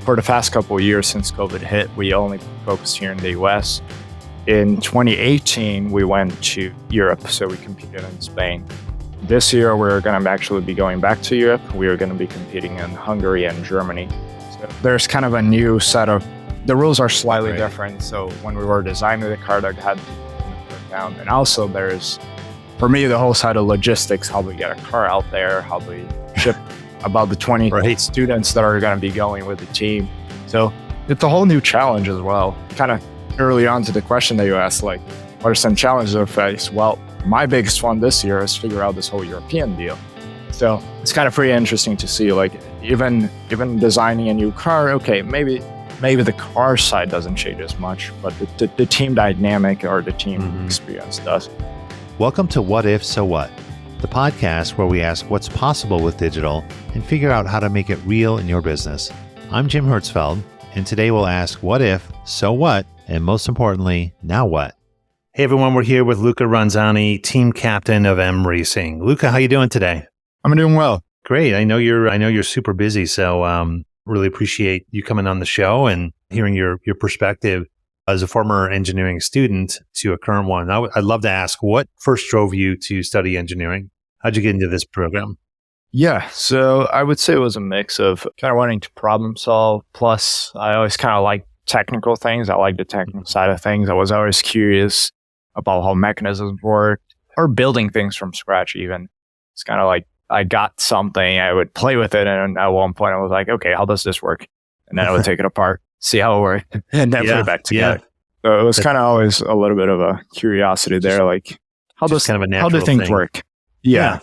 for the past couple of years since COVID hit, we only focused here in the US. In 2018, we went to Europe, so we competed in Spain. This year, we're going to actually be going back to Europe. We are going to be competing in Hungary and Germany. So there's kind of a new set of, the rules are slightly different. So when we were designing the car, that had to be down. And also there's, for me, the whole side of logistics, how we get a car out there, how we ship about the 20 students that are going to be going with the team. So it's a whole new challenge as well. Kind of early on to the question that you asked, like, what are some challenges I face? Well, my biggest one this year is figure out this whole European deal. So it's kind of pretty interesting to see, like, even designing a new car, okay, maybe the car side doesn't change as much, but the team dynamic or the team experience does. Welcome to What If, So What? The podcast where we ask what's possible with digital and figure out how to make it real in your business. I'm Jim Hertzfeld, and today we'll ask what if, so what, and most importantly, now what? Hey everyone, we're here with Luca Ranzani, team captain of MRacing. Luca, how you doing today? I'm doing well. Great. I know you're super busy, so really appreciate you coming on the show and hearing your perspective as a former engineering student to a current one. I'd love to ask, what first drove you to study engineering? How'd you get into this program? Yeah, so I would say it was a mix of kind of wanting to problem solve, plus I always kind of like technical things. I like the technical side of things. I was always curious about how mechanisms work or building things from scratch even. It's kind of like I got something, I would play with it, and at one point I was like, okay, how does this work? And then I would take it apart, see how it worked, and then put it back together. So it was kind of always a little bit of a curiosity there, like how do things work? Yeah.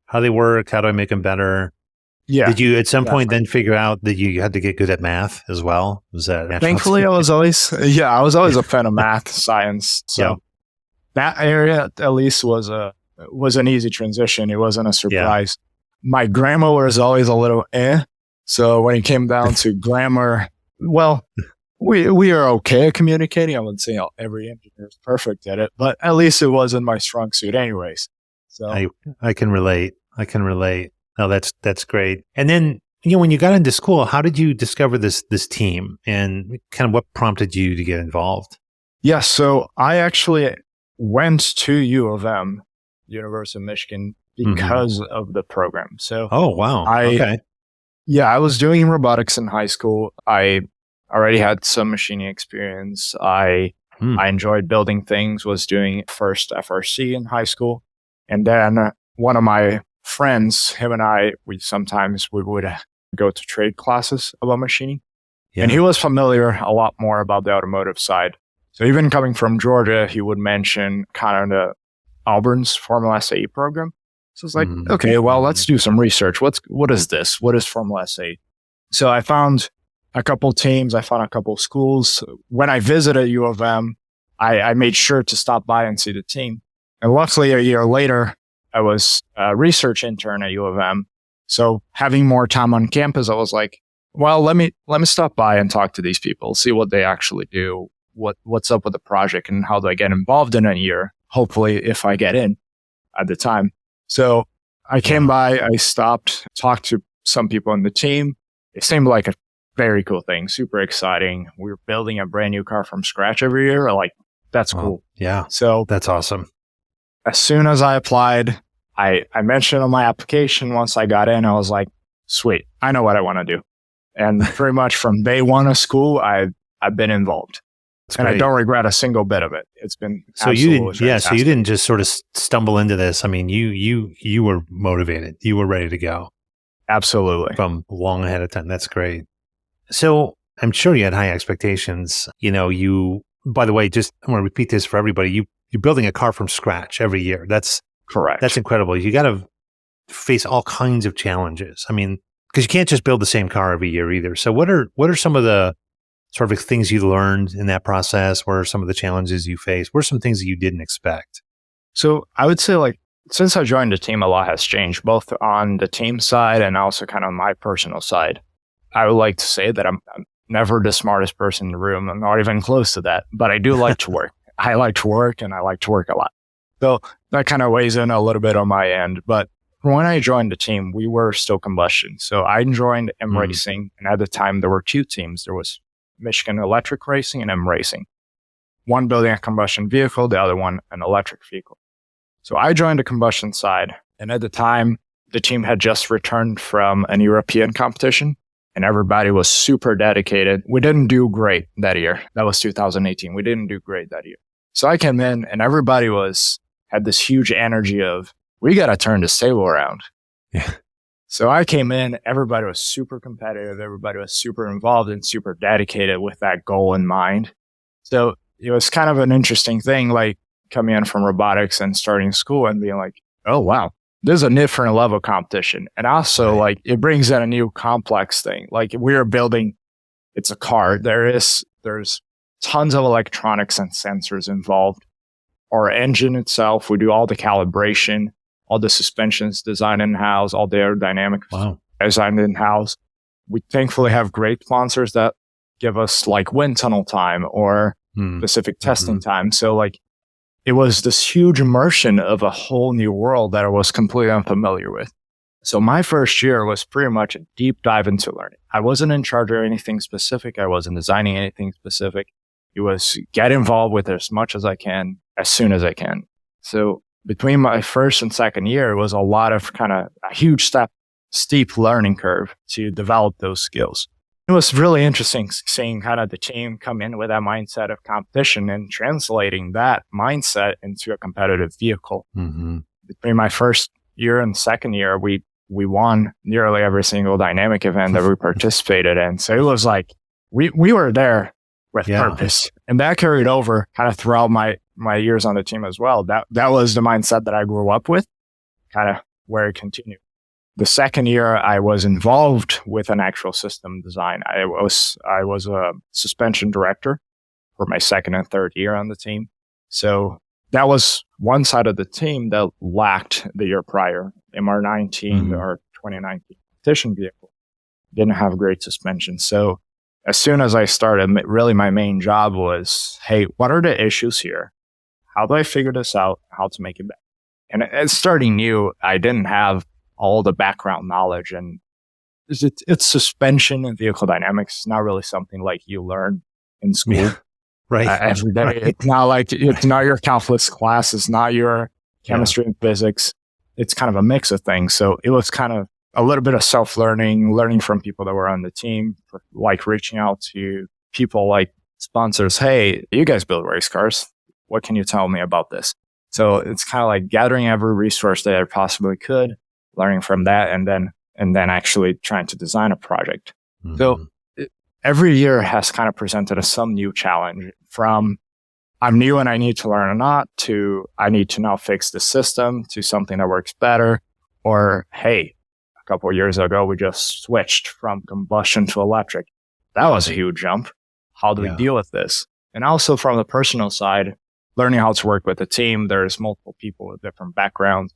How they work, how do I make them better? Yeah. Did you at some point then figure out that you had to get good at math as well? Was that Thankfully, I was always a fan of math, science. So that area at least was an easy transition. It wasn't a surprise. Yeah. My grammar was always a little so when it came down to grammar, well, we are okay at communicating. I wouldn't say every engineer is perfect at it, but at least it wasn't my strong suit anyways. So I can relate. No, that's great. And then, when you got into school, how did you discover this team and kind of what prompted you to get involved? Yeah, so I actually went to U of M, University of Michigan, because of the program. So, oh wow, okay. Yeah, I was doing robotics in high school. I already had some machining experience. I enjoyed building things. Was doing first FRC in high school, and then one of my friends, him and I, we would go to trade classes about machining, and he was familiar a lot more about the automotive side. So even coming from Georgia, he would mention kind of the Auburn's Formula SAE program. So it's like, okay, well, let's do some research. What is this? What is Formula SAE? So I found a couple teams. I found a couple schools. When I visited U of M, I made sure to stop by and see the team. And luckily, a year later, I was a research intern at U of M. So having more time on campus, I was like, well, let me stop by and talk to these people, see what they actually do, what's up with the project, and how do I get involved in a year, hopefully, if I get in at the time. So I came by, I stopped, talked to some people on the team. It seemed like a very cool thing, super exciting. We were building a brand new car from scratch every year. Like, that's cool. Yeah. So that's awesome. As soon as I applied, I mentioned on my application, once I got in, I was like, sweet, I know what I want to do. And pretty much from day one of school, I've been involved. That's and great. I don't regret a single bit of it. It's been so you didn't, fantastic. So you didn't just sort of stumble into this. I mean, you were motivated. You were ready to go. Absolutely. From long ahead of time. That's great. So I'm sure you had high expectations. By the way, just I want to repeat this for everybody. You're building a car from scratch every year. That's correct. That's incredible. You got to face all kinds of challenges. I mean, because you can't just build the same car every year either. So what are some of the sort of things you learned in that process? What are some of the challenges you faced? What are some things that you didn't expect? So I would say, like, since I joined the team, a lot has changed, both on the team side and also kind of on my personal side. I would like to say that I'm never the smartest person in the room. I'm not even close to that, but I do like to work. I like to work, and I like to work a lot. So that kind of weighs in a little bit on my end. But when I joined the team, we were still combustion. So I joined MRacing, and at the time there were two teams. There was Michigan Electric Racing and MRacing. One building a combustion vehicle, the other one an electric vehicle. So I joined the combustion side, and at the time, the team had just returned from an European competition, and everybody was super dedicated. We didn't do great that year. That was 2018. We didn't do great that year. So I came in, and everybody had this huge energy of, we got to turn this table around. Yeah. So I came in, everybody was super competitive. Everybody was super involved and super dedicated with that goal in mind. So it was kind of an interesting thing, like coming in from robotics and starting school and being like, oh, wow, there's a different level of competition. And also like it brings in a new complex thing. Like we're building, it's a car. There's tons of electronics and sensors involved. Our engine itself, we do all the calibration, all the suspensions designed in-house, all the aerodynamics designed in-house. We thankfully have great sponsors that give us like wind tunnel time or specific testing time. So like it was this huge immersion of a whole new world that I was completely unfamiliar with. So my first year was pretty much a deep dive into learning. I wasn't in charge of anything specific. I wasn't designing anything specific. It was get involved with it as much as I can, as soon as I can. So between my first and second year, it was a lot of kind of a huge steep learning curve to develop those skills. It was really interesting seeing kind of the team come in with that mindset of competition and translating that mindset into a competitive vehicle. Between my first year and second year, we won nearly every single dynamic event that we participated in. So it was like, we were there with purpose. And that carried over kind of throughout my years on the team as well. That was the mindset that I grew up with, kind of where it continued. The second year, I was involved with an actual system design. I was a suspension director for my second and third year on the team. So that was one side of the team that lacked the year prior. MR19 or 2019 competition vehicle didn't have great suspension. So as soon as I started, really my main job was, hey, what are the issues here? How do I figure this out? How to make it better? And as starting new, I didn't have all the background knowledge, and it's suspension and vehicle dynamics. It's not really something like you learn in school every day. Right. It's not your calculus class. It's not your chemistry and physics. It's kind of a mix of things. So it was kind of a little bit of self-learning, learning from people that were on the team, like reaching out to people like sponsors. Hey, you guys build race cars. What can you tell me about this? So it's kind of like gathering every resource that I possibly could, learning from that, and then actually trying to design a project. So every year has kind of presented us some new challenge, from I'm new and I need to learn a lot, to I need to now fix the system, to something that works better, or hey, a couple of years ago, we just switched from combustion to electric. That was a huge jump. How do we deal with this? And also from the personal side, learning how to work with a team. There's multiple people with different backgrounds.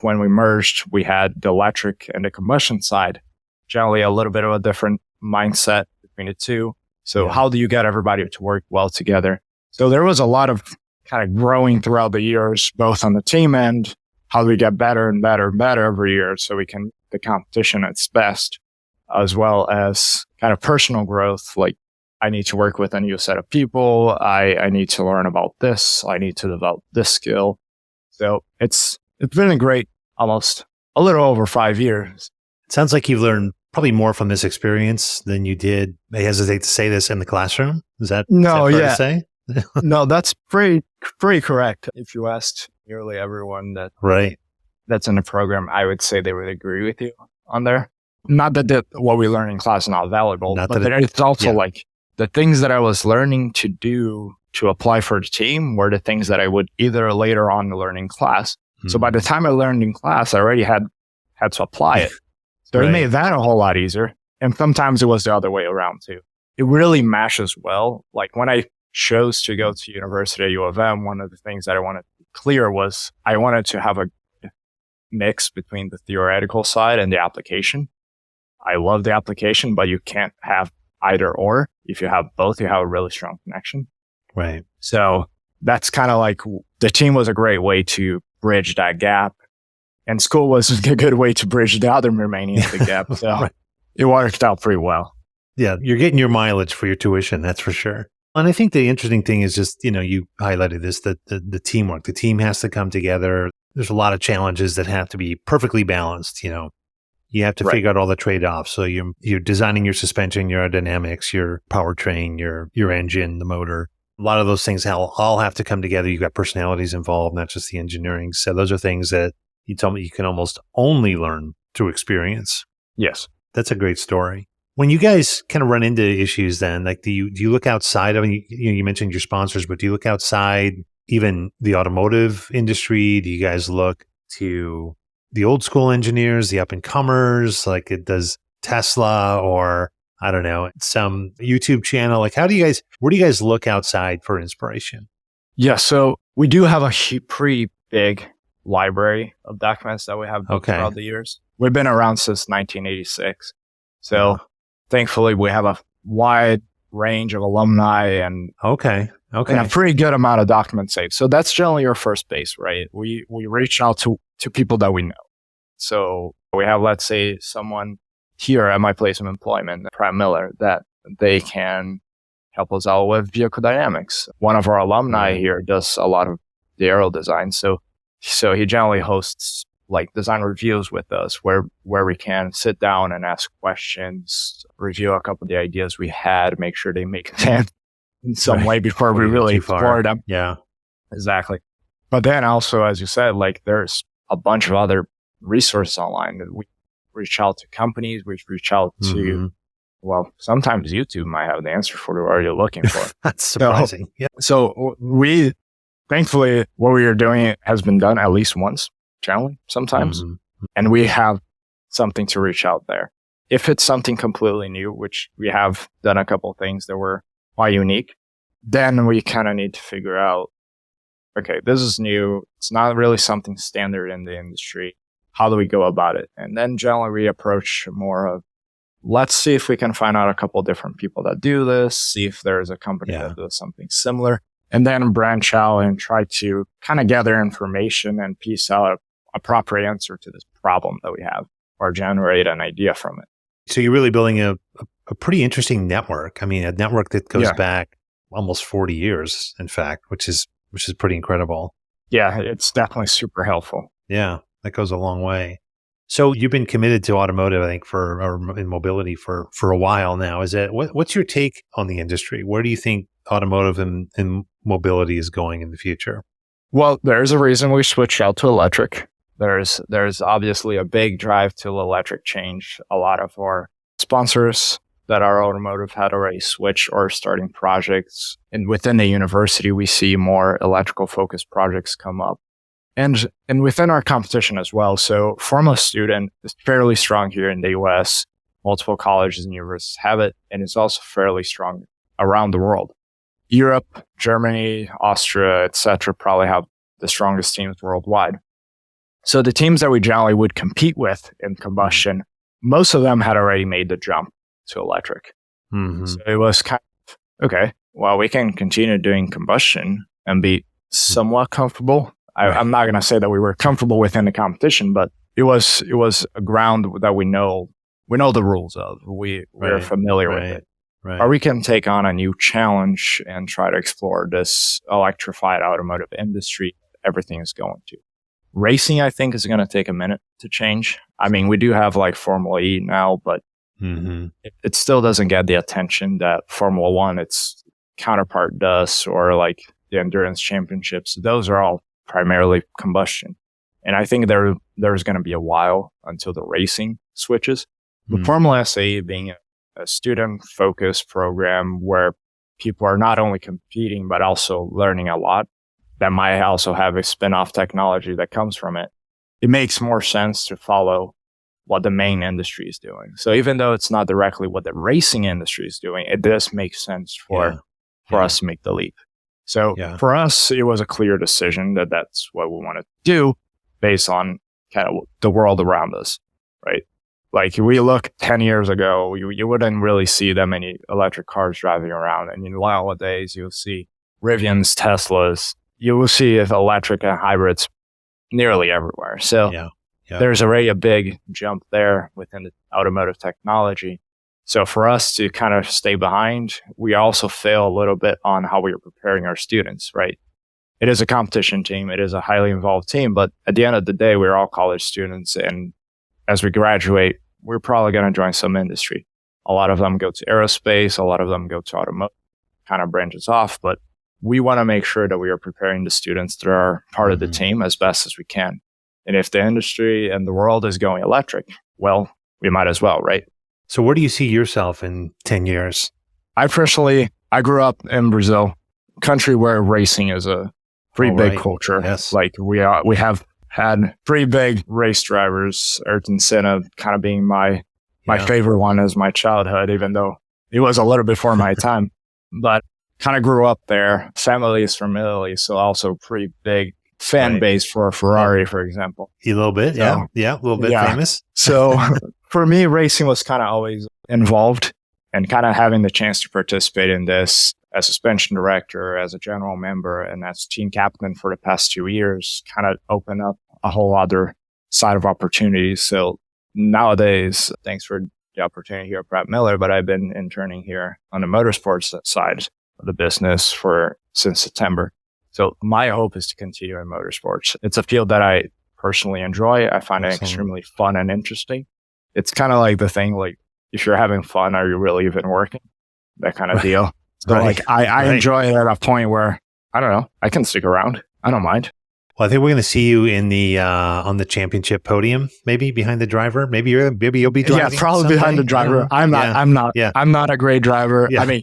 When we merged, we had the electric and the combustion side, generally a little bit of a different mindset between the two. So how do you get everybody to work well together? So there was a lot of kind of growing throughout the years, both on the team end, how do we get better and better and better every year so we can the competition at its best, as well as kind of personal growth. Like I need to work with a new set of people. I need to learn about this. I need to develop this skill. So it's been a great, almost a little over 5 years. It sounds like you've learned probably more from this experience than you did, I hesitate to say this, in the classroom. Is that fair to say? No, that's pretty correct. If you asked nearly everyone that's in the program, I would say they would agree with you on there. Not that what we learn in class is not valuable, but it's also like the things that I was learning to do to apply for the team were the things that I would either later on learn in class. So by the time I learned in class, I already had to apply it. So it made that a whole lot easier. And sometimes it was the other way around too. It really meshes well. Like when I chose to go to university at U of M, one of the things that I wanted to be clear was I wanted to have a mix between the theoretical side and the application. I love the application, but you can't have either or. If you have both, you have a really strong connection. Right. So that's kind of like the team was a great way to bridge that gap And school was a good way to bridge the other remaining of the gap. So Right. it worked out pretty well. Yeah, you're getting your mileage for your tuition, that's for sure. And I think the interesting thing is just, you highlighted this, that the teamwork. The team has to come together. There's a lot of challenges that have to be perfectly balanced, You have to Right. figure out all the trade-offs. So you're designing your suspension, your aerodynamics, your powertrain, your engine, the motor. A lot of those things all have to come together. You've got personalities involved, not just the engineering. So those are things that you told me you can almost only learn through experience. Yes. That's a great story. When you guys kind of run into issues then, like do you look outside? I mean, you mentioned your sponsors, but do you look outside even the automotive industry? Do you guys look to the old school engineers, the up and comers, like it does Tesla or I don't know, some YouTube channel? Like where do you guys look outside for inspiration? Yeah. So we do have a pretty big library of documents that we have built throughout the years. We've been around since 1986. So thankfully we have a wide range of alumni and and a pretty good amount of documents saved. So that's generally your first base, right? We reach out to people that we know. So we have, let's say, someone here at my place of employment, Pratt Miller, that they can help us out with vehicle dynamics. One of our alumni here does a lot of the aero design. So he generally hosts like design reviews with us where we can sit down and ask questions, review a couple of the ideas we had, make sure they make sense in some way before we really explore them. Yeah, exactly. But then also, as you said, like there's a bunch of other resources online that we reach out to companies, we reach out to, well, sometimes YouTube might have the answer for what you're looking for. That's surprising. So we, thankfully, what we are doing has been done at least once, generally, sometimes. And we have something to reach out there. If it's something completely new, which we have done a couple of things that were quite unique, then we kind of need to figure out, okay, this is new. It's not really something standard in the industry. How do we go about it? And then generally we approach more of, let's see if we can find out a couple of different people that do this, see if there's a company that does something similar, and then branch out and try to kind of gather information and piece out a proper answer to this problem that we have or generate an idea from it. So you're really building a pretty interesting network. I mean, a network that goes back almost 40 years, in fact, which is pretty incredible. Yeah, it's definitely super helpful. Yeah, that goes a long way. So you've been committed to automotive, I think, in mobility for a while now. What's your take on the industry? Where do you think automotive and mobility is going in the future? Well, there's a reason we switched out to electric. There's obviously a big drive to electric change. A lot of our sponsors that are automotive had already switched or starting projects. And within the university, we see more electrical focused projects come up. And within our competition as well. So Formula Student is fairly strong here in the US. Multiple colleges and universities have it. And it's also fairly strong around the world. Europe, Germany, Austria, etc. probably have the strongest teams worldwide. So the teams that we generally would compete with in combustion, most of them had already made the jump to electric. So it was kind of, okay, well, we can continue doing combustion and be somewhat comfortable. I'm not going to say that we were comfortable within the competition, but it was a ground that we know the rules of. We're familiar with it. Right. Or we can take on a new challenge and try to explore this electrified automotive industry everything is going to. Racing, I think, is going to take a minute to change. I mean, we do have like Formula E now, but it still doesn't get the attention that Formula One, its counterpart, does, or like the endurance championships. Those are all primarily combustion. And I think there's going to be a while until the racing switches. But Formula SAE being a student-focused program where people are not only competing, but also learning a lot, that might also have a spin-off technology that comes from it. It makes more sense to follow what the main industry is doing. So even though it's not directly what the racing industry is doing, it does make sense for us to make the leap. So for us, it was a clear decision that that's what we wanted to do based on kind of the world around us, right? Like we look 10 years ago, you wouldn't really see that many electric cars driving around. And nowadays, you'll see Rivians, Teslas. You will see electric and hybrids nearly everywhere. So there's already a big jump there within the automotive technology. So for us to kind of stay behind, we also fail a little bit on how we are preparing our students, right? It is a competition team. It is a highly involved team. But at the end of the day, we're all college students. And as we graduate, we're probably going to join some industry. A lot of them go to aerospace. A lot of them go to automotive, kind of branches off. But we want to make sure that we are preparing the students that are part of the team as best as we can. And if the industry and the world is going electric, well, we might as well, right? So where do you see yourself in 10 years? I grew up in Brazil, a country where racing is a pretty big culture. Yes. Like we have had pretty big race drivers, Ayrton Senna kind of being my favorite one as my childhood, even though it was a little before my time. But kind of grew up there. Family is from Italy, so also pretty big fan base for Ferrari, for example. A little bit, yeah, a little bit famous. So for me, racing was kind of always involved, and kind of having the chance to participate in this as suspension director, as a general member, and as team captain for the past 2 years kind of opened up a whole other side of opportunities. So nowadays, thanks for the opportunity here at Pratt Miller, but I've been interning here on the motorsports side of the business since September. So my hope is to continue in motorsports. It's a field that I personally enjoy. I find it extremely fun and interesting. It's kind of like the thing, like, if you're having fun, are you really even working? That kind of deal. So I enjoy it at a point where, I don't know, I can stick around. I don't mind. Well, I think we're going to see you in the on the championship podium, maybe behind the driver. Maybe you'll be driving. Yeah, probably behind the driver. I'm not a great driver. Yeah. I mean,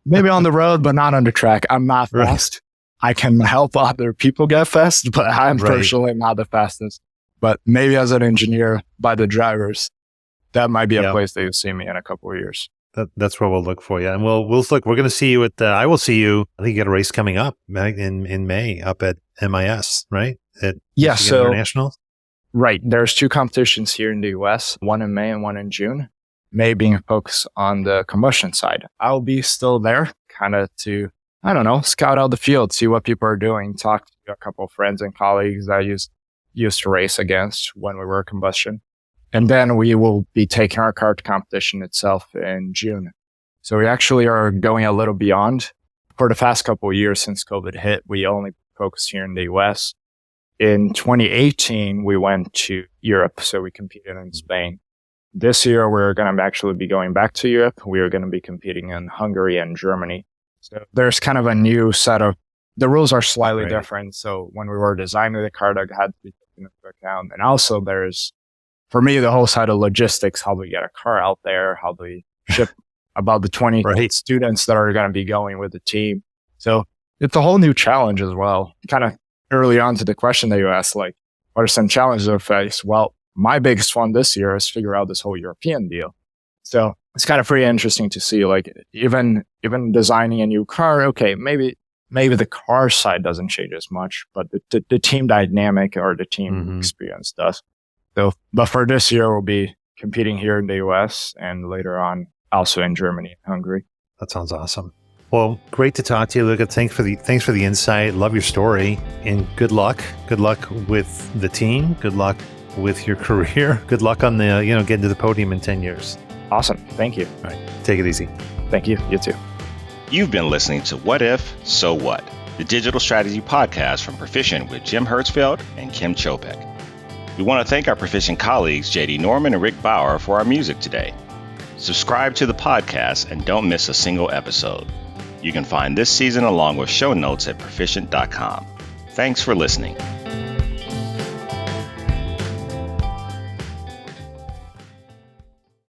maybe on the road, but not on the track. I'm not fast. I can help other people get fast, but I'm personally not the fastest. But maybe as an engineer by the drivers, that might be a place that you'll see me in a couple of years. That's where we'll look for you. And we'll look, we're going to see you at, I will see you, I think you got a race coming up in May up at MIS, right? At Michigan International? Right. There's 2 competitions here in the US, one in May and one in June. May being focused on the combustion side. I'll be still there kind of to, I don't know, scout out the field, see what people are doing, talk to a couple of friends and colleagues that I used to race against when we were combustion. And then we will be taking our car to competition itself in June. So we actually are going a little beyond. For the past couple of years since COVID hit, we only focused here in the US. In 2018, we went to Europe. So we competed in Spain. This year, we're going to actually be going back to Europe. We are going to be competing in Hungary and Germany. So there's kind of a new set of, the rules are slightly different. So when we were designing the car, that had to be taken into account. And also there's, for me, the whole side of logistics, how do we get a car out there? How do we ship about the 20 students that are going to be going with the team? So it's a whole new challenge as well. Kind of early on to the question that you asked, like, what are some challenges we face? Well, my biggest one this year is figure out this whole European deal. So it's kind of pretty interesting to see, like, even designing a new car, okay, maybe the car side doesn't change as much, but the team dynamic or the team experience does. So, but for this year, we'll be competing here in the US and later on also in Germany and Hungary. That sounds awesome. Well, great to talk to you, Luca. Thanks for the insight. Love your story, and good luck. Good luck with the team. Good luck with your career. Good luck on the getting to the podium in 10 years. Awesome. Thank you. All right. Take it easy. Thank you. You too. You've been listening to What If, So What, the digital strategy podcast from Proficient with Jim Hertzfeld and Kim Chopek. We want to thank our Proficient colleagues, JD Norman and Rick Bauer, for our music today. Subscribe to the podcast and don't miss a single episode. You can find this season along with show notes at proficient.com. Thanks for listening.